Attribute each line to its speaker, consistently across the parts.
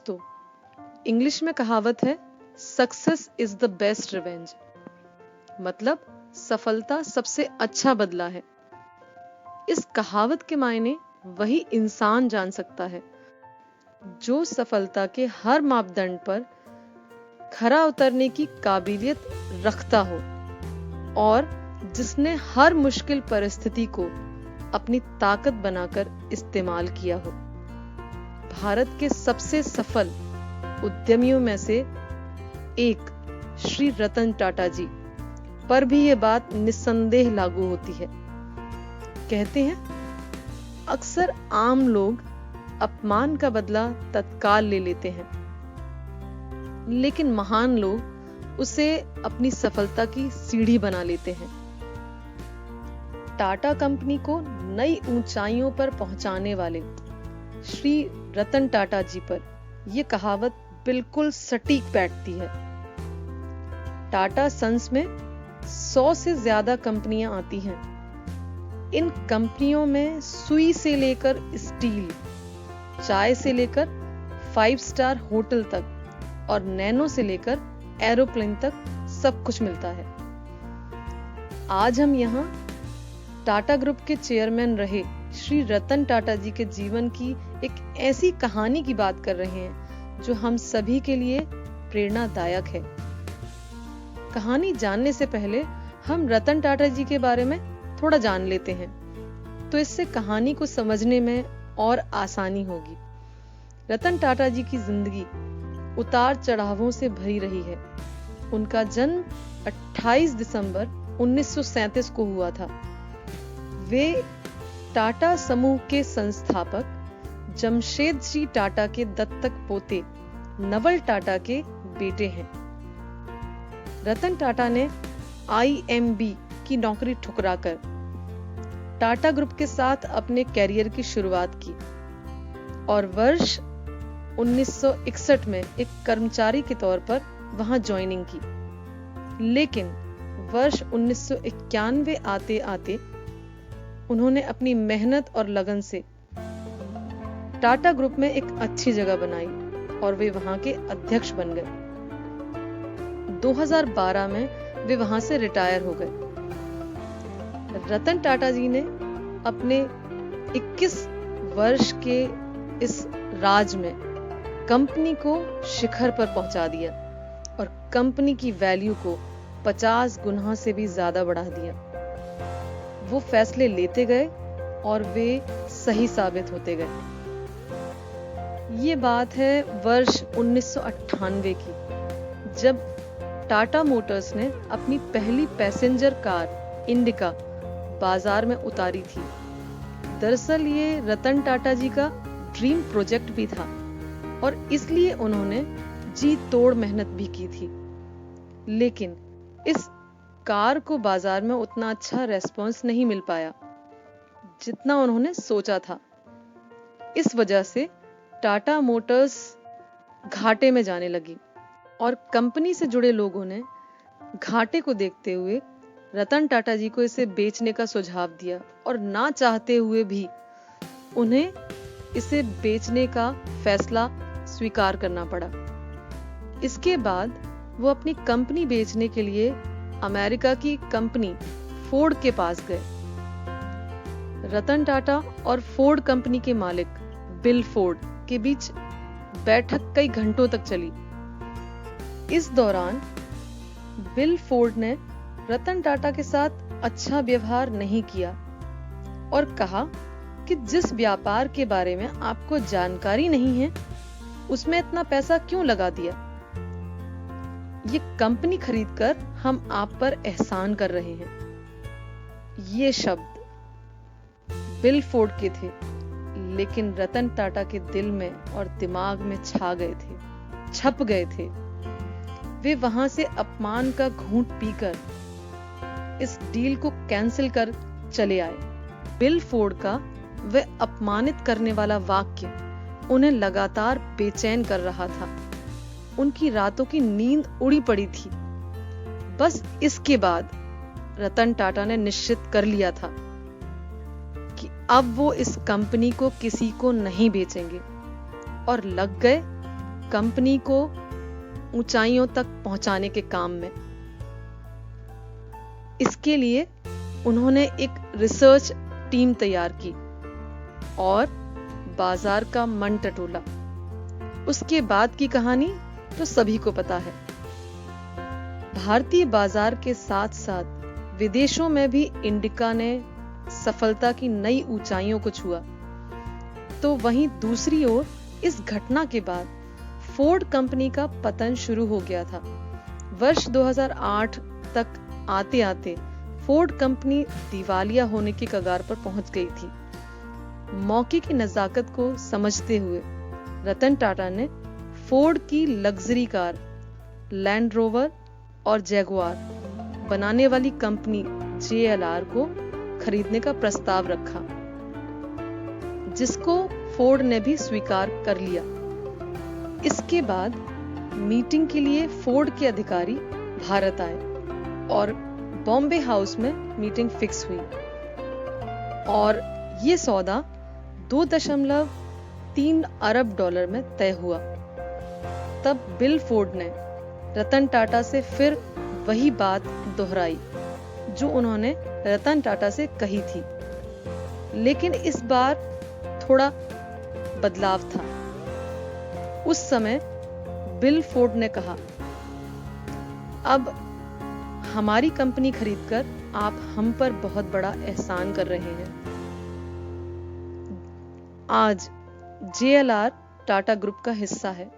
Speaker 1: दोस्तों, इंग्लिश में कहावत है, success is the best revenge. मतलब सफलता सबसे अच्छा बदला है। इस कहावत के मायने वही इंसान जान सकता है जो सफलता के हर मापदंड पर खरा उतरने की काबिलियत रखता हो और जिसने हर मुश्किल परिस्थिति को अपनी ताकत बनाकर इस्तेमाल किया हो। भारत के सबसे सफल उद्यमियों में से एक श्री रतन टाटा जी पर भी यह बात निस्संदेह लागू होती है। कहते हैं, अक्सर आम लोग अपमान का बदला तत्काल ले लेते हैं, लेकिन महान लोग उसे अपनी सफलता की सीढ़ी बना लेते हैं। टाटा कंपनी को नई ऊंचाइयों पर पहुंचाने वाले श्री रतन टाटा जी पर यह कहावत बिल्कुल सटीक बैठती है। टाटा सन्स में 100 से ज्यादा कंपनियां आती हैं। इन कंपनियों में सुई से लेकर स्टील, चाय से लेकर 5 स्टार होटल तक और नैनो से लेकर एरोप्लेन तक सब कुछ मिलता है। आज हम यहाँ टाटा ग्रुप के चेयरमैन रहे श्री रतन टाटा जी के जीवन की एक ऐसी कहानी की बात कर रहे हैं जो हम सभी के लिए प्रेरणादायक है। कहानी जानने से पहले हम रतन टाटा जी के बारे में थोड़ा जान लेते हैं, तो इससे कहानी को समझने में और आसानी होगी। रतन टाटा जी की जिंदगी उतार चढ़ावों से भरी रही है। उनका जन्म 28 दिसंबर 1937 को हुआ था। वे टाटा समूह के संस्थापक जमशेदजी टाटा के दत्तक पोते नवल टाटा के बेटे हैं। रतन टाटा ने IMB की नौकरी ठुकराकर टाटा ग्रुप के साथ अपने कैरियर की शुरुआत की और वर्ष 1961 में एक कर्मचारी के तौर पर वहां ज्वाइनिंग की। लेकिन वर्ष 1991 आते आते उन्होंने अपनी मेहनत और लगन से टाटा ग्रुप में एक अच्छी जगह बनाई और वे वहां के अध्यक्ष बन गए। 2012 में वे वहां से रिटायर हो गए। रतन टाटा जी ने अपने 21 वर्ष के इस राज में कंपनी को शिखर पर पहुंचा दिया और कंपनी की वैल्यू को 50 गुना से भी ज्यादा बढ़ा दिया। वो फैसले लेते गए और वे सही साबित होते गए। ये बात है वर्ष 1998 की, जब टाटा मोटर्स ने अपनी पहली पैसेंजर कार इंडिका बाजार में उतारी थी। दरअसल ये रतन टाटा जी का ड्रीम प्रोजेक्ट भी था और इसलिए उन्होंने जी तोड़ मेहनत भी की थी। लेकिन इस कार को बाजार में उतना अच्छा रेस्पॉन्स नहीं मिल पाया जितना उन्होंने सोचा था। इस वजह से टाटा मोटर्स घाटे में जाने लगी और कंपनी से जुड़े लोगों ने घाटे को देखते हुए रतन टाटा जी को इसे बेचने का सुझाव दिया और ना चाहते हुए भी उन्हें इसे बेचने का फैसला स्वीकार करना पड़ा। इसके बाद वो अपनी कंपनी बेचने के लिए अमेरिका की कंपनी फोर्ड के पास गए। रतन टाटा और फोर्ड कंपनी के मालिक बिल फोर्ड के बीच बैठक कई घंटों तक चली। इस दौरान बिल फोर्ड ने रतन टाटा के साथ अच्छा व्यवहार नहीं किया और कहा कि जिस व्यापार के बारे में आपको जानकारी नहीं है उसमें इतना पैसा क्यों लगा दिया। ये कंपनी खरीदकर हम आप पर एहसान कर रहे हैं। ये शब्द बिल फोर्ड के थे, लेकिन रतन टाटा के दिल में और दिमाग में छा गए थे, छप गए थे। वे वहां से अपमान का घूंट पीकर इस डील को कैंसिल कर चले आए। बिल फोर्ड का वह अपमानित करने वाला वाक्य उन्हें लगातार बेचैन कर रहा था। उनकी रातों की नींद उड़ी पड़ी थी। बस इसके बाद रतन टाटा ने निश्चित कर लिया था कि अब वो इस कंपनी को किसी को नहीं बेचेंगे और लग गए कंपनी को ऊंचाइयों तक पहुंचाने के काम में। इसके लिए उन्होंने एक रिसर्च टीम तैयार की और बाजार का मन टटोला। उसके बाद की कहानी तो सभी को पता है। भारतीय बाजार के साथ साथ विदेशों में भी इंडिका ने सफलता की नई ऊंचाइयों को छुआ। तो वहीं दूसरी ओर इस घटना के बाद फोर्ड कंपनी का पतन शुरू हो गया था। वर्ष 2008 तक आते आते फोर्ड कंपनी दिवालिया होने की कगार पर पहुंच गई थी। मौके की नजाकत को समझते हुए रतन टाटा ने फोर्ड की लग्जरी कार लैंड रोवर और जैगुआर बनाने वाली कंपनी JLR को खरीदने का प्रस्ताव रखा, जिसको फोर्ड ने भी स्वीकार कर लिया। इसके बाद मीटिंग के लिए फोर्ड के अधिकारी भारत आए और बॉम्बे हाउस में मीटिंग फिक्स हुई और ये सौदा $2.3 अरब में तय हुआ। तब बिल फोर्ड ने रतन टाटा से फिर वही बात दोहराई जो उन्होंने रतन टाटा से कही थी, लेकिन इस बार थोड़ा बदलाव था। उस समय बिल फोर्ड ने कहा, अब हमारी कंपनी खरीदकर आप हम पर बहुत बड़ा एहसान कर रहे हैं। आज JLR टाटा ग्रुप का हिस्सा है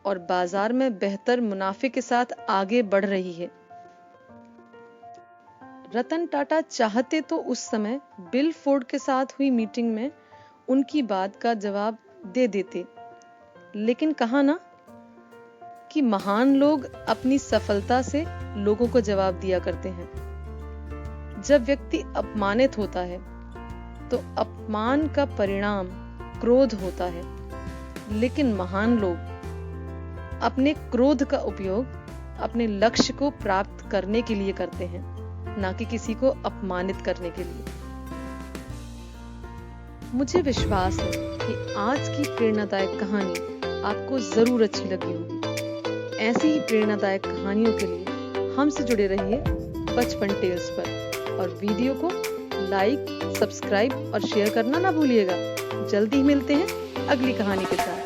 Speaker 1: और बाजार में बेहतर मुनाफे के साथ आगे बढ़ रही है। रतन टाटा चाहते तो उस समय बिल फोर्ड के साथ हुई मीटिंग में उनकी बात का जवाब दे देते, लेकिन कहा ना कि महान लोग अपनी सफलता से लोगों को जवाब दिया करते हैं। जब व्यक्ति अपमानित होता है तो अपमान का परिणाम क्रोध होता है, लेकिन महान लोग अपने क्रोध का उपयोग अपने लक्ष्य को प्राप्त करने के लिए करते हैं, ना कि किसी को अपमानित करने के लिए। मुझे विश्वास है कि आज की प्रेरणादायक कहानी आपको जरूर अच्छी लगी होगी। ऐसी ही प्रेरणादायक कहानियों के लिए हमसे जुड़े रहिए बचपन टेल्स पर और वीडियो को लाइक, सब्सक्राइब और शेयर करना ना भूलिएगा। जल्दी ही मिलते हैं अगली कहानी के साथ।